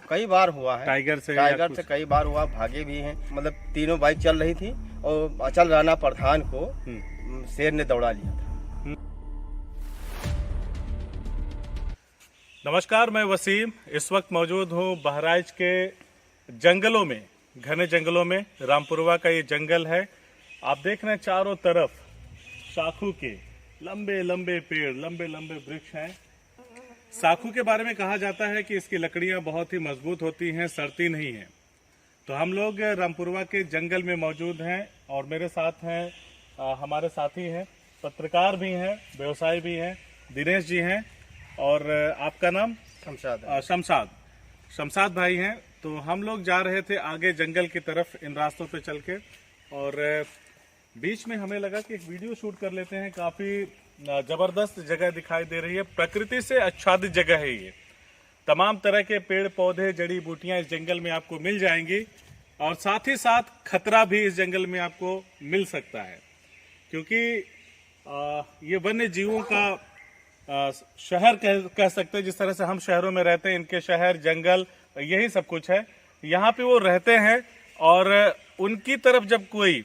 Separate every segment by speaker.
Speaker 1: कई बार हुआ है।
Speaker 2: टाइगर से
Speaker 1: कई बार हुआ, भागे भी हैं। मतलब तीनों बाइक चल रही थी और अचल राणा प्रधान को शेर ने दौड़ा लिया था।
Speaker 2: नमस्कार, मैं वसीम इस वक्त मौजूद हूँ बहराइच के जंगलों में, घने जंगलों में। रामपुरवा का ये जंगल है। आप देख रहे हैं चारों तरफ साखू के लंबे लंबे पेड़, लंबे लंबे वृक्ष हैं। साखू के बारे में कहा जाता है कि इसकी लकड़ियां बहुत ही मजबूत होती हैं, सड़ती नहीं हैं। तो हम लोग रामपुरवा के जंगल में मौजूद हैं और मेरे साथ हैं हमारे साथी हैं, पत्रकार भी हैं, व्यवसायी भी हैं, दिनेश जी हैं और आपका नाम शमशाद भाई हैं। तो हम लोग जा रहे थे आगे जंगल की तरफ इन रास्तों पे चल के, और बीच में हमें लगा कि एक वीडियो शूट कर लेते हैं। काफी जबरदस्त जगह दिखाई दे रही है, प्रकृति से आच्छादित जगह है ये। तमाम तरह के पेड़ पौधे, जड़ी बूटियां इस जंगल में आपको मिल जाएंगी और साथ ही साथ खतरा भी इस जंगल में आपको मिल सकता है, क्योंकि ये वन्य जीवों का शहर कह सकते हैं। जिस तरह से हम शहरों में रहते हैं, इनके शहर, जंगल, यही सब कुछ है। यहाँ पे वो रहते हैं और उनकी तरफ जब कोई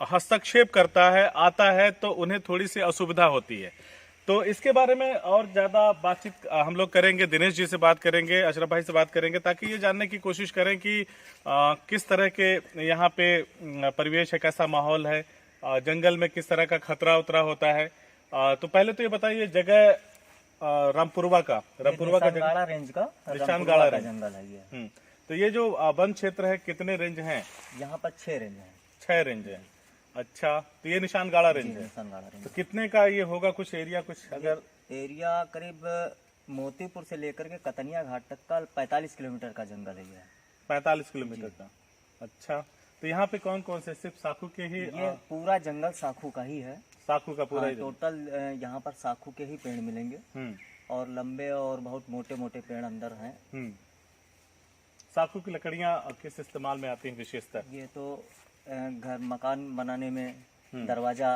Speaker 2: हस्तक्षेप करता है, आता है, तो उन्हें थोड़ी सी असुविधा होती है। तो इसके बारे में और ज्यादा बातचीत हम लोग करेंगे, दिनेश जी से बात करेंगे, अशरफ भाई से बात करेंगे, ताकि ये जानने की कोशिश करें कि किस तरह के यहाँ पे परिवेश है, कैसा माहौल है, जंगल में किस तरह का खतरा उतरा होता है। तो पहले तो ये बताइए, जगह रामपुरवा का
Speaker 3: निशानगढ़ रेंज का
Speaker 2: निशानगढ़ रेंज
Speaker 3: जंगल है ये।
Speaker 2: तो ये जो वन क्षेत्र है, कितने रेंज हैं?
Speaker 3: यहाँ पर 6 रेंज है।
Speaker 2: 6 रेंज है। अच्छा, तो ये निशानगढ़ रेंज है। तो कितने का ये होगा, कुछ एरिया, कुछ अगर
Speaker 3: एरिया करीब मोतीपुर से लेकर के कतनिया घाट तक का 45 किलोमीटर का जंगल है ये।
Speaker 2: 45 किलोमीटर का। अच्छा, तो यहाँ पे कौन कौन से, सिर्फ साखू के ही?
Speaker 3: ये पूरा जंगल साखू का ही है।
Speaker 2: साखू का पूरा?
Speaker 3: टोटल यहाँ पर साखू के ही पेड़ मिलेंगे और लंबे और बहुत मोटे मोटे पेड़ अंदर हैं।
Speaker 2: साखू की लकड़ियाँ किस इस्तेमाल में आती हैं विशेषतर?
Speaker 3: ये तो घर मकान बनाने में, दरवाजा,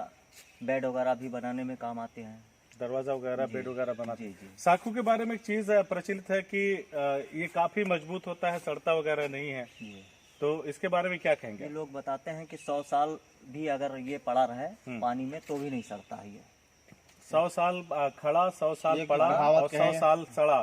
Speaker 3: बेड वगैरह भी बनाने में काम आते हैं।
Speaker 2: दरवाजा वगैरह, बेड वगैरह बनाते हैं। साखू के बारे में एक चीज प्रचलित है कि ये काफी मजबूत होता है, सड़ता वगैरह नहीं है। तो इसके बारे में क्या कहेंगे?
Speaker 3: ये लोग बताते हैं कि 100 साल भी अगर ये पड़ा रहे पानी में तो भी नहीं सड़ता है ये।
Speaker 2: 100 साल खड़ा, 100 साल पड़ा और 100 साल सड़ा,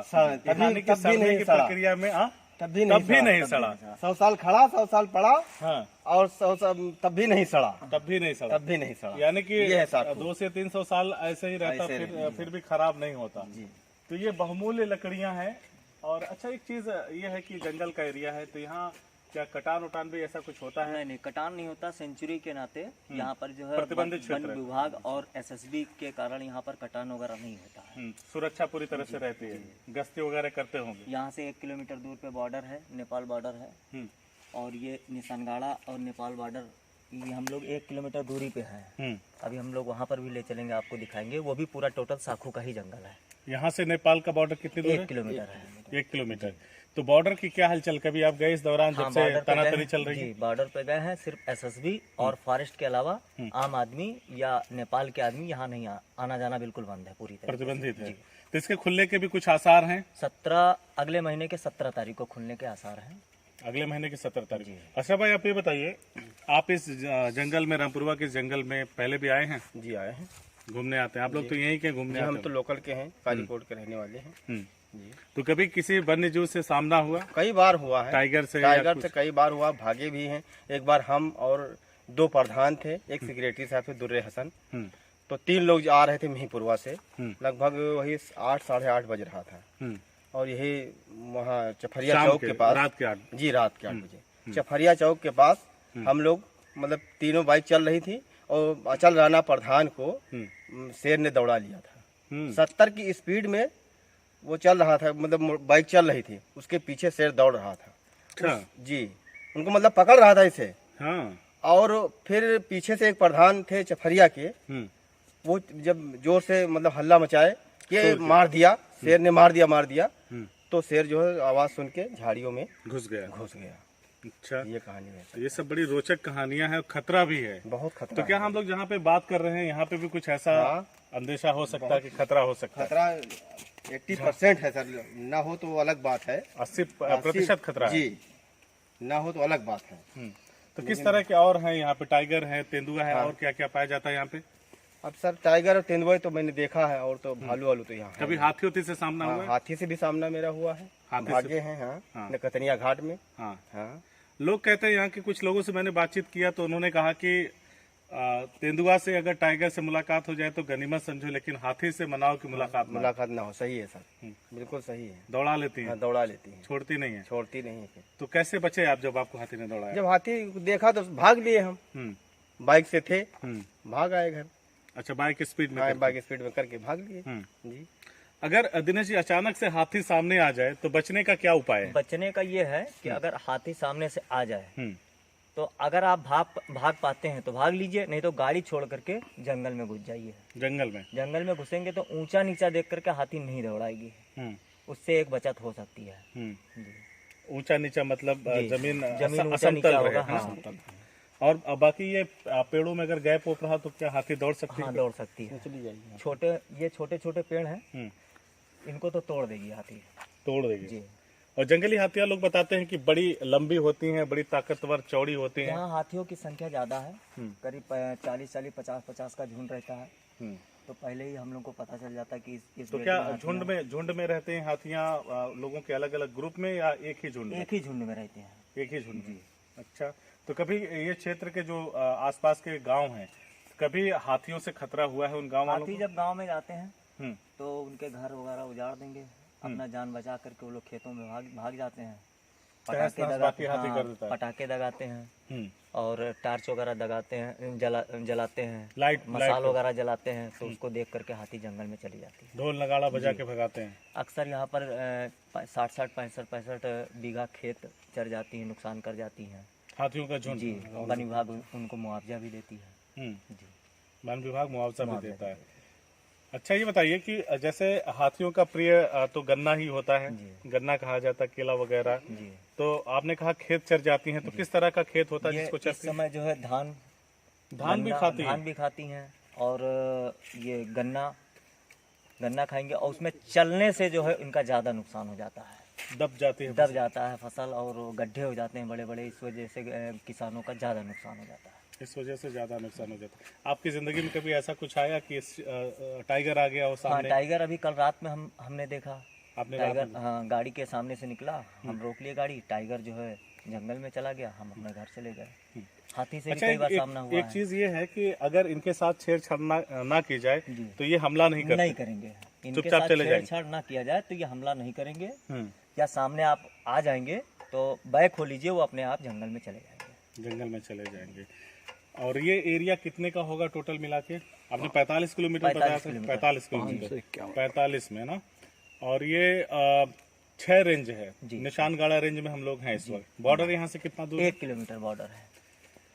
Speaker 2: यानी कि सड़ने की प्रक्रिया में तब भी नहीं सड़ा।
Speaker 1: 100 साल खड़ा, 100 साल पड़ा,
Speaker 2: हाँ,
Speaker 1: और 100 तब भी नहीं सड़ा।
Speaker 2: यानी कि 200 से 300 साल ऐसे ही रहता, फिर भी खराब नहीं होता। तो ये बहुमूल्य लकड़ियां हैं। और अच्छा, एक चीज ये है कि जंगल का एरिया है, तो यहाँ क्या कटान उटान भी ऐसा कुछ होता है?
Speaker 3: नहीं, कटान नहीं होता। सेंचुरी के नाते यहाँ पर जो है
Speaker 2: प्रतिबंधित
Speaker 3: वन विभाग और एसएसबी के कारण यहाँ पर कटान वगैरह नहीं होता है।
Speaker 2: सुरक्षा पूरी तरह से रहती है। गश्ती वगैरह करते होंगे।
Speaker 3: यहाँ से 1 किलोमीटर दूर पे बॉर्डर है, नेपाल बॉर्डर है। और ये निशानगढ़ और नेपाल बॉर्डर, ये हम लोग 1 किलोमीटर दूरी पे है। अभी हम लोग वहाँ पर भी ले चलेंगे, आपको दिखाएंगे। वो भी पूरा टोटल साखू का ही जंगल है।
Speaker 2: यहाँ से नेपाल का बॉर्डर कितनी दूर है?
Speaker 3: 1 किलोमीटर है।
Speaker 2: 1 किलोमीटर। तो बॉर्डर की क्या हलचल, कभी आप गए इस दौरान जब से तनातनी चल रही है?
Speaker 3: बॉर्डर पे गए हैं। सिर्फ एसएसबी और फॉरेस्ट के अलावा आम आदमी या नेपाल के आदमी यहाँ नहीं आना जाना बिल्कुल बंद है, पूरी तरह
Speaker 2: प्रतिबंधित है। तो इसके खुलने के भी कुछ आसार हैं?
Speaker 3: 17 अगले महीने के 17 तारीख को खुलने के आसार हैं।
Speaker 2: अगले महीने की 17 तारीख। अच्छा भाई, आप ये बताइए, आप इस जंगल में, रामपुरवा के जंगल में पहले भी आए हैं?
Speaker 1: जी, आए हैं,
Speaker 2: घूमने आते हैं। आप लोग तो यहीं के घूमने आते हैं?
Speaker 1: हम तो लोकल के हैं, कालीकोट के रहने वाले हैं।
Speaker 2: तो कभी किसी वन्य जीव से सामना हुआ?
Speaker 1: कई बार हुआ है।
Speaker 2: टाइगर से
Speaker 1: कई बार हुआ, भागे भी हैं। एक बार हम और 2 प्रधान थे, एक सेक्रेटरी साहब थे दुर्रे हसन, तो 3 लोग आ रहे थे महिपुरवा से। लगभग वही 8, साढ़े 8 बज रहा था। और यही वहाँ चफरिया चौक के पास,
Speaker 2: रात के 8
Speaker 1: बजे चफरिया चौक के पास हम लोग, मतलब तीनों बाइक चल रही थी और अचल राणा प्रधान को शेर ने दौड़ा लिया था। 70 की स्पीड में वो चल रहा था, मतलब बाइक चल रही थी, उसके पीछे शेर दौड़ रहा था। जी, उनको मतलब पकड़ रहा था इसे। और फिर पीछे से एक प्रधान थे चफरिया के, वो जब जोर से मतलब हल्ला मचाए कि मार दिया, शेर ने मार दिया, तो शेर जो है आवाज सुन के झाड़ियों में घुस गया।
Speaker 2: अच्छा,
Speaker 1: ये कहानी है।
Speaker 2: ये सब बड़ी रोचक कहानियां हैं, खतरा भी है,
Speaker 1: बहुत खतरा।
Speaker 2: तो क्या हम लोग जहाँ पे बात कर रहे हैं यहाँ पे भी कुछ ऐसा अंदेशा हो सकता है कि खतरा हो सकता है?
Speaker 1: खतरा 80% है सर, ना हो तो अलग बात है।
Speaker 2: 80% खतरा है
Speaker 1: जी, ना हो तो अलग बात है।
Speaker 2: तो किस तरह के और हैं यहाँ पे? टाइगर है, तेंदुआ है, और क्या क्या पाया जाता है यहाँ पे?
Speaker 1: अब सर टाइगर और तेंदुआ तो मैंने देखा है, और तो भालू वालू तो यहाँ है।
Speaker 2: कभी हाथी होती से सामना हुआ है?
Speaker 1: हाथी से भी सामना मेरा हुआ है,
Speaker 2: हाथी से?
Speaker 1: भागे हैं। हाँ, नकतनिया घाट में।
Speaker 2: हाँ,
Speaker 1: हाँ,
Speaker 2: लोग कहते हैं, यहाँ के कुछ लोगों से मैंने बातचीत किया तो उन्होंने कहा कि तेंदुआ से अगर टाइगर से मुलाकात हो जाए तो गनीमत समझो, लेकिन हाथी से मनाओ की मुलाकात
Speaker 1: ना हो। सही है सर, बिल्कुल सही है।
Speaker 2: दौड़ा लेती है?
Speaker 1: हाँ, दौड़ा लेती है,
Speaker 2: छोड़ती नहीं है?
Speaker 1: छोड़ती नहीं है।
Speaker 2: तो कैसे बचे आप जब आपको हाथी ने दौड़ाया?
Speaker 1: जब हाथी देखा तो भाग लिए हम, बाइक से थे, भाग आए घर।
Speaker 2: अच्छा, बाइक स्पीड में?
Speaker 1: हाँ, बाइक स्पीड में करके भाग लिए जी।
Speaker 2: अगर दिनेश जी अचानक से हाथी सामने आ जाए तो बचने का क्या उपाय है?
Speaker 3: बचने का ये है कि अगर हाथी सामने से आ जाए तो अगर आप भाग पाते हैं तो भाग लीजिए, नहीं तो गाड़ी छोड़ करके जंगल में घुस जाइए। जंगल में घुसेंगे तो ऊंचा नीचा देख करके हाथी नहीं दौड़ाएगी, उससे एक बचत हो सकती है।
Speaker 2: ऊंचा नीचा मतलब जमीन
Speaker 3: ऊंचा नीचा होगा।
Speaker 2: हाँ। और बाकी ये पेड़ों में अगर गैप हो रहा तो क्या हाथी दौड़ सकती है?
Speaker 3: हाँ, दौड़ सकती है। छोटे छोटे पेड़ हैं, इनको तो तोड़ देगी हाथी,
Speaker 2: तोड़ देगी
Speaker 3: जी।
Speaker 2: और जंगली हाथियां लोग बताते हैं कि बड़ी लंबी होती हैं, बड़ी ताकतवर, चौड़ी होती हैं।
Speaker 3: यहाँ हाथियों की संख्या ज्यादा है, करीब 40 50 का झुंड रहता है। तो पहले ही हम लोग को पता चल जाता है कि इस
Speaker 2: तो क्या झुंड में रहते हैं हाथियां लोगों के अलग अलग ग्रुप में, या एक ही झुंड?
Speaker 3: एक ही झुंड में रहते हैं।
Speaker 2: एक ही झुंड में? अच्छा, तो कभी ये क्षेत्र के जो आसपास के गांव हैं, कभी हाथियों से खतरा हुआ है उन गांव वालों को?
Speaker 3: हाथी जब गांव में जाते हैं तो उनके घर वगैरह उजाड़ देंगे, अपना जान बचा करके वो लोग खेतों में भाग जाते हैं। पटाखे दगाते हैं और टार्च वगैरह दगाते हैं, जलाते हैं, मसाल वगैरह जलाते हैं, तो उसको देख करके हाथी जंगल में चली जाती है।
Speaker 2: ढोल नगाड़ा बजा के भगाते हैं।
Speaker 3: अक्सर यहाँ पर 60 65 बीघा खेत चर जाती है, नुकसान कर जाती हैं
Speaker 2: हाथियों का झुंड।
Speaker 3: जी, वन विभाग उनको मुआवजा भी देती है। जी,
Speaker 2: वन विभाग मुआवजा भी देता है। अच्छा, ये बताइए कि जैसे हाथियों का प्रिय तो गन्ना ही होता है, गन्ना कहा जाता है, केला वगैरह। तो आपने कहा खेत चर जाती हैं, तो किस तरह का खेत होता है जिसको
Speaker 3: इस समय जो है धान भी खाती हैं, और ये गन्ना खाएंगे, और उसमें चलने से जो है इनका ज्यादा नुकसान हो जाता है, दब जाता है फसल, और गड्ढे हो जाते हैं बड़े बड़े। इस वजह से किसानों का ज्यादा नुकसान हो जाता है।
Speaker 2: इस वजह से ज्यादा नुकसान हो जाता है। आपकी जिंदगी में कभी ऐसा कुछ आया कि टाइगर आ गया हो सामने?
Speaker 3: हाँ, टाइगर अभी कल रात में हमने देखा।
Speaker 2: आपने?
Speaker 3: टाइगर, हाँ, गाड़ी के सामने से निकला, हम रोक लिए गाड़ी, टाइगर जो है जंगल में चला गया, हम अपने घर चले गए। हाथी से भी कई बार सामना हुआ है।
Speaker 2: एक चीज ये है कि अगर इनके साथ छेड़छाड़ ना की जाए तो ये हमला नहीं
Speaker 3: करेंगे। इनके साथ छेड़छाड़ ना किया जाए तो ये हमला नहीं करेंगे, या सामने आप आ जाएंगे तो बैग खोल लीजिए, वो अपने आप जंगल में चले जाएंगे। और ये एरिया कितने का होगा टोटल मिला के? आपने 45 किलोमीटर बताया था। 45 किलोमीटर, 45 में ना। और ये 6 रेंज है, निशानगढ़ा रेंज में हम लोग हैं इस वक्त। बॉर्डर यहाँ से कितना दूर? 1 किलोमीटर बॉर्डर है।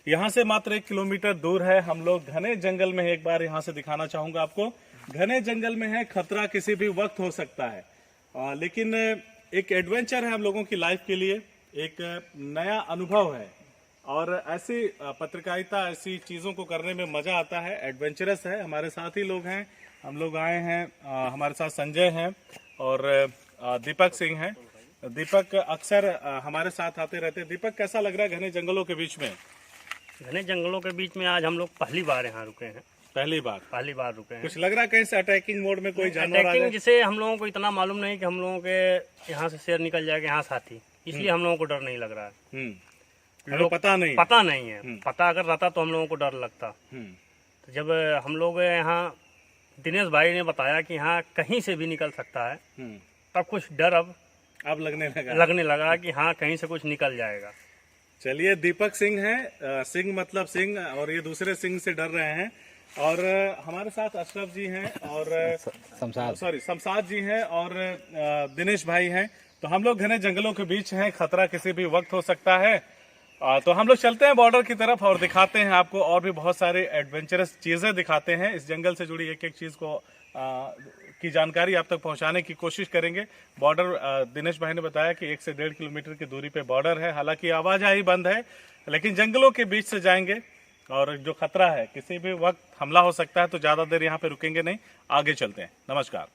Speaker 2: यहाँ से मात्र 1 किलोमीटर दूर है। हम लोग घने जंगल में, एक बार यहाँ से दिखाना चाहूंगा आपको, घने जंगल में है। खतरा किसी भी वक्त हो सकता है, लेकिन एक एडवेंचर है हम लोगों की लाइफ के लिए, एक नया अनुभव है। और ऐसी पत्रकारिता, ऐसी चीज़ों को करने में मज़ा आता है, एडवेंचरस है। हमारे साथ ही लोग हैं, हम लोग आए हैं, हमारे साथ संजय हैं और दीपक सिंह हैं। दीपक अक्सर हमारे साथ आते रहते हैं। दीपक, कैसा लग रहा है घने जंगलों के बीच में?
Speaker 4: घने जंगलों के बीच में आज हम लोग पहली बार यहाँ रुके हैं।
Speaker 2: पहली बार रुके हैं। कुछ लग रहा है कहीं से अटैकिंग मोड में कोई जानवर आ जाए?
Speaker 4: जिसे हम लोगों को इतना मालूम नहीं कि हम लोगों के यहाँ से शेर निकल जाएगा, यहाँ साथी, इसलिए हम लोगों को डर नहीं लग रहा है। पता नहीं है। पता अगर रहता तो हम लोगों को डर लगता। तो जब हम लोग यहाँ दिनेश भाई ने बताया कि यहाँ कहीं से भी निकल सकता है, तब कुछ डर अब लगने लगा कि हाँ, कहीं से कुछ निकल जाएगा।
Speaker 2: चलिए, दीपक सिंह है, सिंह मतलब सिंह, और ये दूसरे सिंह से डर रहे हैं। और हमारे साथ अशरफ जी हैं और शमशाद जी हैं और दिनेश भाई हैं। तो हम लोग घने जंगलों के बीच हैं, खतरा किसी भी वक्त हो सकता है। तो हम लोग चलते हैं बॉर्डर की तरफ और दिखाते हैं आपको और भी बहुत सारे एडवेंचरस चीजें दिखाते हैं। इस जंगल से जुड़ी एक एक चीज को की जानकारी आप तक पहुंचाने की कोशिश करेंगे। बॉर्डर, दिनेश भाई ने बताया कि 1 से 1.5 किलोमीटर की दूरी पे बॉर्डर है। हालांकि आवाजाही बंद है, लेकिन जंगलों के बीच से जाएंगे और जो खतरा है, किसी भी वक्त हमला हो सकता है, तो ज्यादा देर यहाँ पे रुकेंगे नहीं, आगे चलते हैं। नमस्कार।